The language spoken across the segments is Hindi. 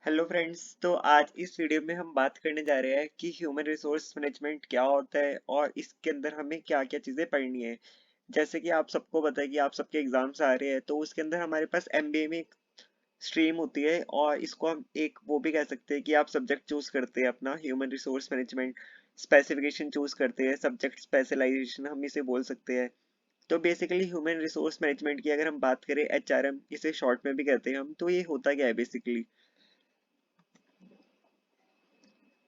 Hello friends. तो आज इस वीडियो में हम बात करने जा रहे हैं कि ह्यूमन रिसोर्स मैनेजमेंट क्या होता है और इसके अंदर हमें क्या क्या चीज़ें पढ़नी है। जैसे कि आप सबको पता है कि आप सबके एग्जाम्स आ रहे हैं, तो उसके अंदर हमारे पास एमबीए में एक स्ट्रीम होती है और इसको हम एक वो भी कह सकते हैं कि आप सब्जेक्ट चूज करते हैं अपना human resource management specification choose करते हैं, सब्जेक्ट स्पेशलाइजेशन हम इसे बोल सकते हैं। तो बेसिकली ह्यूमन रिसोर्स मैनेजमेंट की अगर हम बात करें, एचआरएम इसे शॉर्ट में भी कहते हैं हम, तो ये होता क्या है बेसिकली।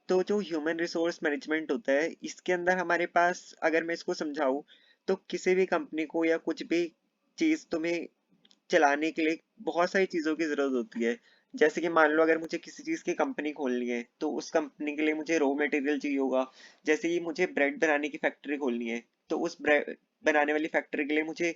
तो जो ह्यूमन रिसोर्स मैनेजमेंट होता है, इसके अंदर हमारे पास, अगर मैं इसको समझाऊं, तो किसी भी कंपनी को या कुछ भी चीज तुम्हें चलाने के लिए बहुत सारी चीजों की जरूरत होती है। जैसे कि मान लो अगर मुझे किसी चीज की कंपनी खोलनी है, तो उस कंपनी के लिए मुझे रॉ मटेरियल चाहिए होगा। जैसे कि मुझे ब्रेड बनाने की फैक्ट्री खोलनी है, तो उस ब्रेड बनाने वाली फैक्ट्री के लिए मुझे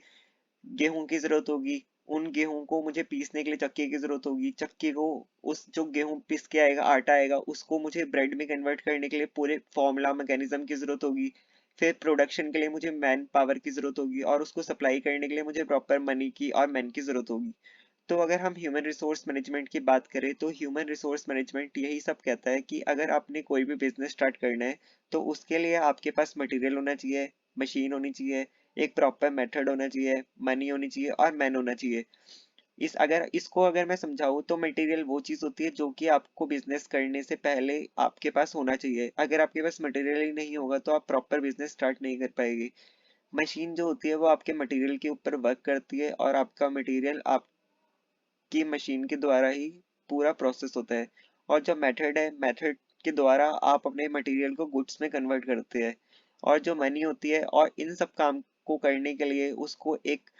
गेहूं की जरूरत होगी। उन गेहूं को मुझे पीसने के लिए चक्की की जरूरत होगी। चक्की को, उस जो गेहूं पीस के आएगा, आटा आएगा, उसको मुझे ब्रेड में कन्वर्ट करने के लिए पूरे फॉर्मूला मैकेनिज्म की जरूरत होगी। फिर प्रोडक्शन के लिए मुझे मैन पावर की जरूरत होगी और उसको सप्लाई करने के लिए मुझे प्रॉपर मनी की और मैन की जरूरत होगी। तो अगर हम ह्यूमन रिसोर्स मैनेजमेंट की बात करें, तो ह्यूमन रिसोर्स मैनेजमेंट यही सब कहता है कि अगर आपने कोई भी बिजनेस स्टार्ट करना है, तो उसके लिए आपके पास मटेरियल होना चाहिए, मशीन होनी चाहिए, एक प्रॉपर मेथड होना चाहिए, मनी होनी चाहिए और मैन होना चाहिए। अगर मैं समझाऊं, तो मटेरियल वो चीज होती है जो कि आपको बिजनेस करने से पहले आपके पास होना चाहिए। अगर आपके पास मटेरियल ही नहीं होगा, तो आप प्रॉपर बिजनेस स्टार्ट नहीं कर पाएंगे। मशीन जो होती है वो आपके मटेरियल के ऊपर वर्क करती है और आपका मटेरियल आपकी मशीन के द्वारा ही पूरा प्रोसेस होता है। और जो मेथड है, मेथड के द्वारा आप अपने मटेरियल को गुड्स में कन्वर्ट करते हैं। और जो मनी होती है, और इन सब काम को करने के लिए उसको एक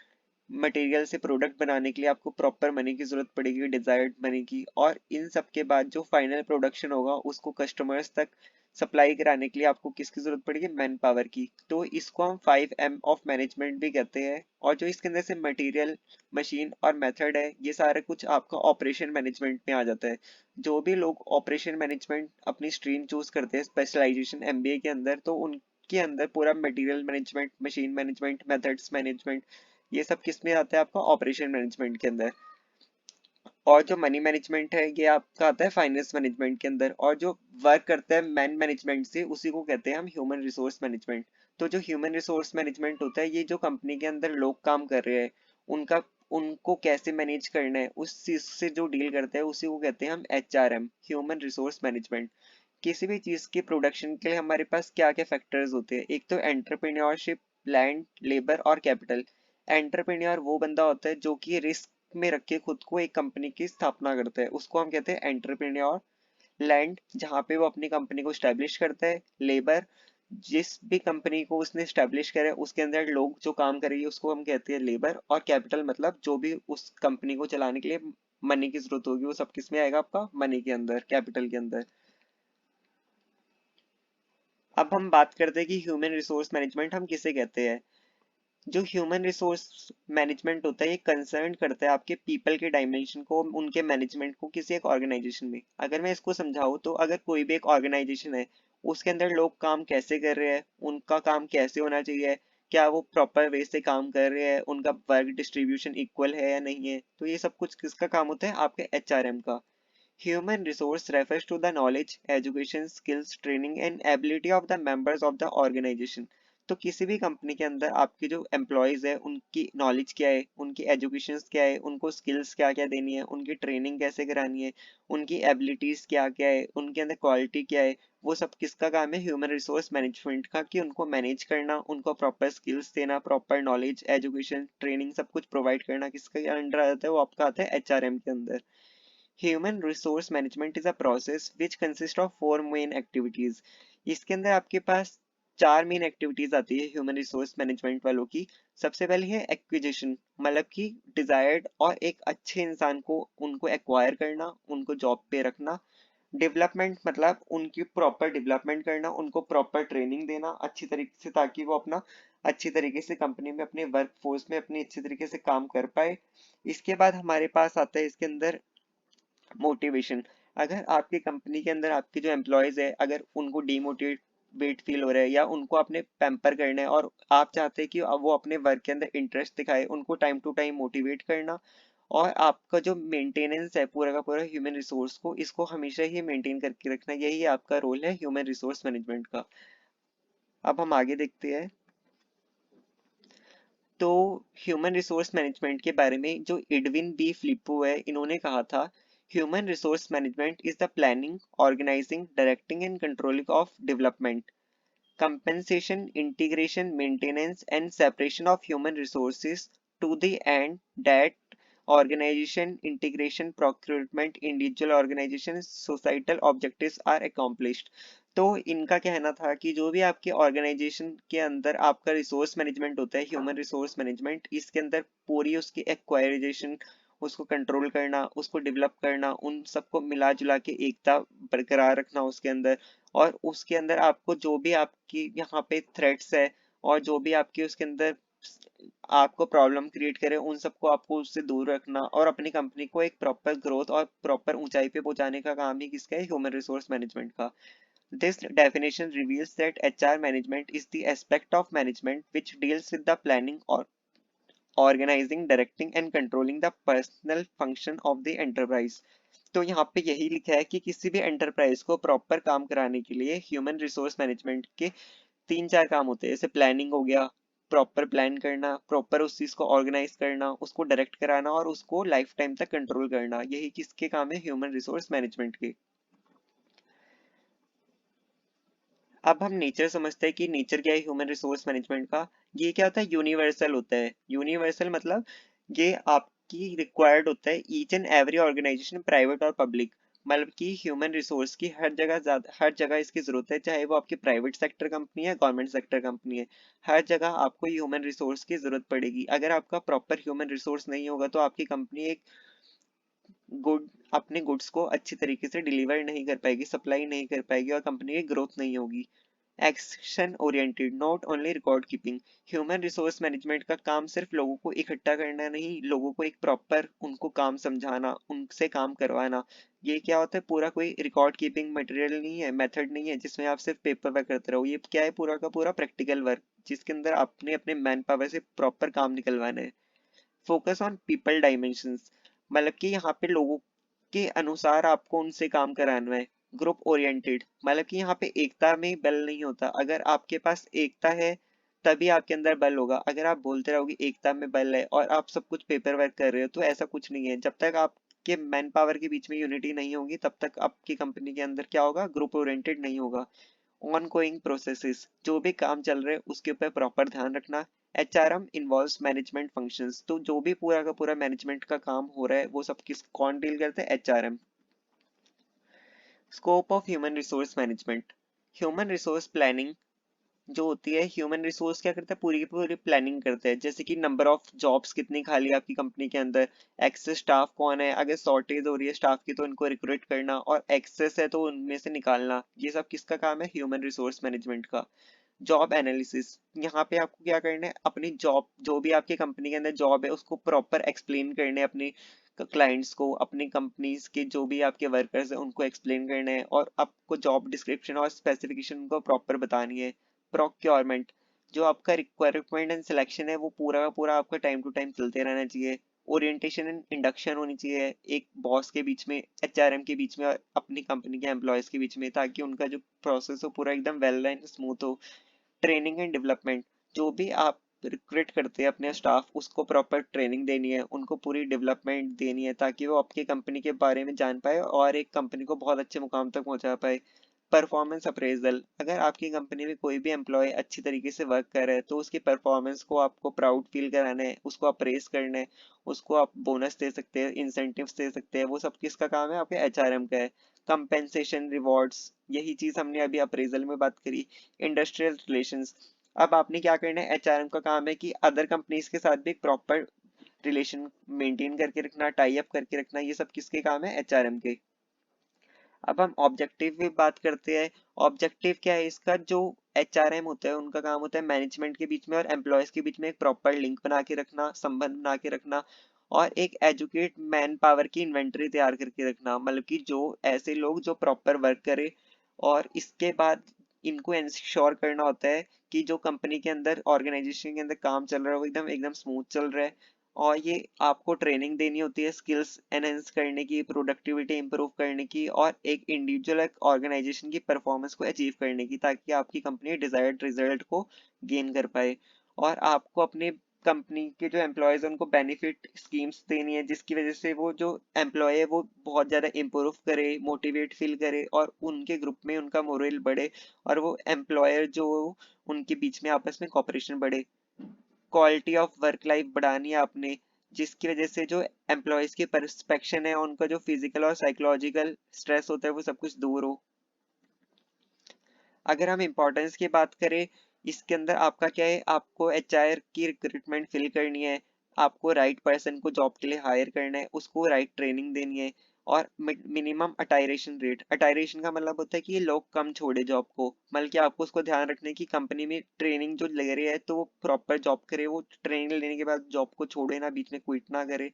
मटेरियल से प्रोडक्ट बनाने के लिए आपको प्रॉपर मनी की जरूरत पड़ेगी, डिजायर्ड मनी की। और इन सब के बाद जो फाइनल प्रोडक्शन होगा, उसको कस्टमर्स तक सप्लाई कराने के लिए आपको किसकी जरूरत पड़ेगी? मैन पावर की। तो इसको हम 5M ऑफ मैनेजमेंट भी कहते हैं। और जो इसके अंदर से मटेरियल, मशीन और मेथड है, ये सारा कुछ आपका ऑपरेशन मैनेजमेंट में आ जाता है। जो भी लोग ऑपरेशन मैनेजमेंट अपनी स्ट्रीम चूज करते हैं स्पेशलाइजेशन एमबीए के अंदर, तो उनके अंदर पूरा material management, machine management, methods management, ये सब किस में आता है? आपका ऑपरेशन मैनेजमेंट के अंदर। और जो मनी मैनेजमेंट है, ये आपका आता है फाइनेंस मैनेजमेंट के अंदर। और जो वर्क करता है मैन मैनेजमेंट से, उसी को कहते हैं हम ह्यूमन रिसोर्स मैनेजमेंट। तो जो ह्यूमन रिसोर्स मैनेजमेंट होता है, ये जो कंपनी के अंदर लोग काम कर रहे हैं, उनका उनको कैसे मैनेज करना है, उस चीज से जो डील करता है, उसी को कहते हैं हम एचआरएम, ह्यूमन रिसोर्स मैनेजमेंट। किसी भी चीज के प्रोडक्शन के लिए हमारे पास क्या क्या फैक्टर्स होते हैं? एक तो एंटरप्रेन्योरशिप, लैंड, लेबर और कैपिटल। एंटरप्रेन्योर वो बंदा होता है जो कि रिस्क में रख के खुद को एक कंपनी की स्थापना करता है, उसको हम कहते हैं एंटरप्रेन्योर। लैंड, जहाँ पे वो अपनी कंपनी को स्टैब्लिश करता है। लेबर, जिस भी कंपनी को उसने स्टैब्लिश करे, उसके अंदर लोग जो काम करेंगे, उसको हम कहते हैं लेबर। और कैपिटल मतलब जो भी उस कंपनी को चलाने के लिए मनी की जरूरत होगी, वो सब किस में आएगा? आपका मनी के अंदर, कैपिटल के अंदर। अब हम बात करते हैं कि ह्यूमन रिसोर्स मैनेजमेंट हम किसे कहते हैं। जो ह्यूमन रिसोर्स मैनेजमेंट होता है, ये कंसर्न करता है आपके पीपल के डायमेंशन को, उनके मैनेजमेंट को किसी एक ऑर्गेनाइजेशन में। अगर मैं इसको समझाऊं, तो अगर कोई भी एक ऑर्गेनाइजेशन है, उसके अंदर लोग काम कैसे कर रहे हैं, उनका काम कैसे होना चाहिए, क्या वो प्रॉपर वे से काम कर रहे हैं, उनका वर्क डिस्ट्रीब्यूशन इक्वल है या नहीं है, तो ये सब कुछ किसका काम होता है? आपके एचआरएम का। Human resource refers to the knowledge, education, skills, training and ability of the members of the organization. तो किसी भी कंपनी के अंदर आपके जो एम्प्लॉयज है, उनकी नॉलेज क्या है, उनकी एजुकेशन क्या है, उनको स्किल्स क्या क्या देनी है, उनकी ट्रेनिंग कैसे करानी है, उनकी एबिलिटीज क्या क्या है, उनके अंदर क्वालिटी क्या है, वो सब किसका काम है? ह्यूमन रिसोर्स मैनेजमेंट का। कि उनको मैनेज करना, उनको प्रॉपर स्किल्स देना, प्रॉपर नॉलेज, एजुकेशन, ट्रेनिंग सब कुछ प्रोवाइड करना किसके अंडर आता है? वो आपका आता है एचआरएम के अंदर। Human resource management is a process which consists of four main activities. इसके अंदर आपके पास चार मेन एक्टिविटीज आती है ह्यूमन रिसोर्स मैनेजमेंट वालों की। सबसे पहले है एक्विजिशन, मतलब कि डिजायर्ड और एक अच्छे इंसान को, उनको एक्वायर करना, उनको जॉब पे रखना। डेवलपमेंट मतलब उनकी प्रॉपर डेवलपमेंट करना, उनको प्रॉपर ट्रेनिंग देना अच्छी तरीके से, ताकि वो अपना अच्छी तरीके से कंपनी में, अपने वर्क फोर्स में अपनी अच्छी तरीके से काम कर पाए। इसके बाद हमारे पास आता है इसके अंदर मोटिवेशन। अगर आपकी कंपनी के अंदर आपके जो एम्प्लॉयज है, अगर उनको डीमोटिवेट फील हो रहा है, या उनको अपने पैम्पर करना है और आप चाहते हैं कि अब वो अपने वर्क के अंदर इंटरेस्ट दिखाए, उनको टाइम टू टाइम मोटिवेट करना। और आपका जो मेंटेनेंस है पूरा का पूरा ह्यूमन रिसोर्स को, इसको हमेशा ही मेंटेन करके रखना, यही आपका रोल है ह्यूमन रिसोर्स मैनेजमेंट का। अब हम आगे देखते हैं। तो ह्यूमन रिसोर्स मैनेजमेंट के बारे में जो एडविन बी फिलिप्पो है, इन्होंने कहा था, human resource management is the planning, organizing, directing and controlling of development, compensation, integration, maintenance, and separation of human resources to the end that organization, integration, procurement, individual organization, societal objectives are accomplished। तो इनका कहना था कि जो भी आपके ऑर्गेनाइजेशन के अंदर आपका रिसोर्स मैनेजमेंट होता है, ह्यूमन रिसोर्स मैनेजमेंट, इसके अंदर पूरी उसकी एक्वायराइजेशन, उसको कंट्रोल करना, उसको डेवलप करना, उन सबको मिला जुला के एकता बरकरार रखना उसके अंदर, और उसके अंदर आपको जो भी आपकी यहाँ पे थ्रेट्स है और जो भी आपकी उसके अंदर आपको प्रॉब्लम क्रिएट करे, उन सबको आपको उससे दूर रखना और अपनी कंपनी को एक प्रॉपर ग्रोथ और प्रॉपर ऊंचाई पे पहुंचाने का काम ही किसका है, ह्यूमन रिसोर्स मैनेजमेंट का। This definition reveals that HR management is the aspect of management which deals with the planning or organizing, directing and controlling the personal function of the enterprise। तो यहाँ पे यही लिखा है कि किसी भी एंटरप्राइज को प्रॉपर काम कराने के लिए ह्यूमन रिसोर्स मैनेजमेंट के तीन चार काम होते हैं। जैसे प्लानिंग हो गया, प्रॉपर प्लान करना, प्रॉपर उस चीज को ऑर्गेनाइज करना, उसको डायरेक्ट कराना और उसको लाइफ टाइम तक कंट्रोल करना, यही किसके काम है, ह्यूमन रिसोर्स मैनेजमेंट के। अब हम नेचर समझते हैं कि नेचर क्या है ह्यूमन रिसोर्स मैनेजमेंट का। ये क्या होता है, यूनिवर्सल होता है। यूनिवर्सल मतलब ये आपकी रिक्वायर्ड होता है each and every organization, private और पब्लिक। मतलब कि ह्यूमन रिसोर्स की हर जगह इसकी जरूरत है, चाहे वो आपकी प्राइवेट सेक्टर कंपनी है, गवर्नमेंट सेक्टर कंपनी है, हर जगह आपको ह्यूमन रिसोर्स की जरूरत पड़ेगी। अगर आपका प्रॉपर ह्यूमन रिसोर्स नहीं होगा तो आपकी कंपनी एक गुड अपने गुड्स को अच्छी तरीके से डिलीवर नहीं कर पाएगी, सप्लाई नहीं कर पाएगी और कंपनी की ग्रोथ नहीं होगी। Action oriented, not only record keeping. Human resource management का काम सिर्फ लोगों को इकट्ठा करना नहीं, लोगों को एक प्रॉपर उनको काम समझाना, उनसे काम करवाना। ये क्या होता है, पूरा कोई रिकॉर्ड कीपिंग मटेरियल नहीं है, मेथड नहीं है जिसमें आप सिर्फ पेपर वर्क करते रहो। ये क्या है, पूरा का पूरा प्रैक्टिकल वर्क जिसके अंदर आपने अपने मैन पावर से प्रॉपर काम निकलवाना है। फोकस ऑन पीपल डायमेंशंस, मतलब कि यहाँ पे लोगों के अनुसार आपको उनसे काम कराना है। ग्रुप ओरिएंटेड, मतलब कि यहाँ पे एकता में बल नहीं होता, अगर आपके पास एकता है तभी आपके अंदर बल होगा। अगर आप बोलते रहोगे एकता में बल है और आप सब कुछ पेपर वर्क कर रहे हो, तो ऐसा कुछ नहीं है। जब तक आपके मैन पावर के बीच में यूनिटी नहीं होगी तब तक आपकी कंपनी के अंदर क्या होगा, ग्रुप ओरिएंटेड नहीं होगा। ऑनगोइंग प्रोसेसेस, जो भी काम चल रहे हैं उसके ऊपर प्रॉपर ध्यान रखना। एचआरएम इन्वॉल्व्स मैनेजमेंट फंक्शंस, तो जो भी पूरा का पूरा मैनेजमेंट का काम हो रहा है वो सब कौन डील करते हैं, HRM. Scope of human resource management, human resource planning जो होती है, ह्यूमन रिसोर्स क्या करता है, पूरी की पूरी प्लानिंग करता है। जैसे कि नंबर ऑफ जॉब्स कितनी खाली है आपकी कंपनी के अंदर, एक्सेस स्टाफ कौन है, अगर शॉर्टेज हो रही है स्टाफ की तो उनको रिक्रूट करना, और एक्सेस है तो उनमें से निकालना, ये सब किसका काम है, ह्यूमन रिसोर्स मैनेजमेंट का। जॉब एनालिसिस, यहाँ पे आपको क्या करना है, अपनी जॉब जो भी आपकी कंपनी के अंदर जॉब है उसको प्रॉपर एक्सप्लेन करने अपने क्लाइंट्स को, अपनी कंपनीज के जो भी आपके वर्कर्स हैं उनको एक्सप्लेन करना है, और आपको जॉब डिस्क्रिप्शन और स्पेसिफिकेशन को प्रॉपर बतानी है। प्रोक्योरमेंट, जो आपका रिक्वायरमेंट एंड सिलेक्शन है वो पूरा का पूरा आपका टाइम टू टाइम चलते रहना चाहिए। ओरिएंटेशन एंड इंडक्शन होनी चाहिए एक बॉस के बीच में, एचआरएम के बीच में और अपनी कंपनी के एम्प्लॉयज के बीच में, ताकि उनका जो प्रोसेस हो पूरा एकदम वेल एंड स्मूथ हो। ट्रेनिंग एंड डेवलपमेंट, जो भी आप रिक्रूट करते हैं अपने स्टाफ, उसको प्रॉपर ट्रेनिंग देनी है, उनको पूरी डेवलपमेंट देनी है ताकि वो आपकी कंपनी के बारे में जान पाए और एक कंपनी को बहुत अच्छे मुकाम तक पहुंचा पाए। परफॉर्मेंस अप्रेजल, अगर आपकी कंपनी में कोई भी एम्प्लॉय अच्छी तरीके से वर्क कर रहा है तो उसकी परफॉर्मेंस को आपको प्राउड फील कराना है, उसको अप्रेज करना है, उसको आप बोनस दे सकते हैं, इंसेंटिव्स दे सकते हैं, वो सब किसका काम है, आपके एचआरएम का है। कंपेंसेशन, रिवॉर्ड्स, यही चीज हमने अभी अप्रेजल में बात करी। इंडस्ट्रियल रिलेशंस, अब आपने क्या करना है, एचआरएम का काम है कि अदर कंपनीज के साथ भी एक प्रॉपर रिलेशन मेंटेन करके रखना, टाई अप करके रखना, ये सब किसके काम है, एचआरएम के। अब हम ऑब्जेक्टिव की बात करते हैं। ऑब्जेक्टिव क्या है इसका, जो एचआरएम होता है उनका काम होता है मैनेजमेंट के बीच में और एम्प्लॉयज के बीच में एक प्रॉपर लिंक बना के रखना, संबंध बना के रखना, और एक एजुकेट मैन पावर की इन्वेंटरी तैयार करके रखना। मतलब कि जो ऐसे लोग जो प्रॉपर वर्क करे, और इसके बाद इनको इंश्योर करना होता है कि जो कंपनी के अंदर ऑर्गेनाइजेशन के अंदर काम चल रहा है वो एकदम एकदम स्मूथ चल रहा है, और ये आपको ट्रेनिंग देनी होती है स्किल्स एनहेंस करने की, प्रोडक्टिविटी इंप्रूव करने की और एक इंडिविजुअल ऑर्गेनाइजेशन की परफॉर्मेंस को अचीव करने की, ताकि आपकी कंपनी डिजायर्ड रिजल्ट को गेन कर पाए। और आपको अपने कंपनी के जो एम्प्लॉयज हैं उनको बेनिफिट स्कीम्स देनी है, जिसकी वजह से वो जो एम्प्लॉय है वो बहुत ज़्यादा इम्प्रूव करे, मोटिवेट फील करे और उनके ग्रुप में उनका मोरल बढ़े, और वो एम्प्लॉयर जो उनके बीच में आपस में कॉपरेशन बढ़े। क्वालिटी ऑफ वर्क लाइफ बढ़ानी है आपने, जिसकी वजह से जो एम्प्लॉयज की परस्पेक्शन है, उनका जो फिजिकल और साइकोलॉजिकल स्ट्रेस होता है वो सब कुछ दूर हो। अगर हम इम्पोर्टेंस की बात करें, इसके अंदर आपका क्या है, आपको एचआर की रिक्रूटमेंट फिल करनी है, आपको राइट पर्सन को जॉब के लिए हायर करना है, उसको राइट ट्रेनिंग देनी है, और मिनिमम अटायरेशन रेट। अटायरेशन का मतलब होता है कि ये लोग कम छोड़े जॉब को, बल्कि आपको उसको ध्यान रखना है कि कंपनी में ट्रेनिंग जो ले रहे हैं तो वो प्रॉपर जॉब करे, वो ट्रेनिंग लेने के बाद जॉब को छोड़े ना, बीच में क्विट ना करे।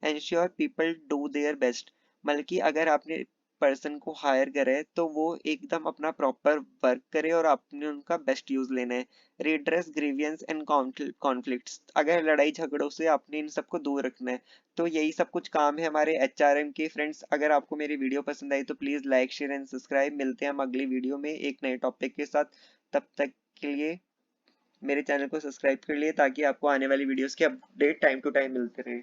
Ensure people do their best, बल्कि अगर आपने पर्सन को हायर करे तो वो एकदम अपना प्रॉपर वर्क करे और आपने उनका बेस्ट यूज लेना है। रिड्रेस ग्रीवियंस एंड कॉन्फ्लिक्ट्स, अगर लड़ाई झगड़ों से आपने इन सबको दूर रखना है। तो यही सब कुछ काम है हमारे एचआरएम के। फ्रेंड्स, अगर आपको मेरी वीडियो पसंद आई तो please like share and subscribe. मिलते हैं हम अगली वीडियो में एक नए टॉपिक के साथ। तब तक के लिए मेरे चैनल को सब्सक्राइब कर लिए, ताकि आपको आने वाली वीडियोस के अपडेट टाइम टू टाइम मिलते रहे।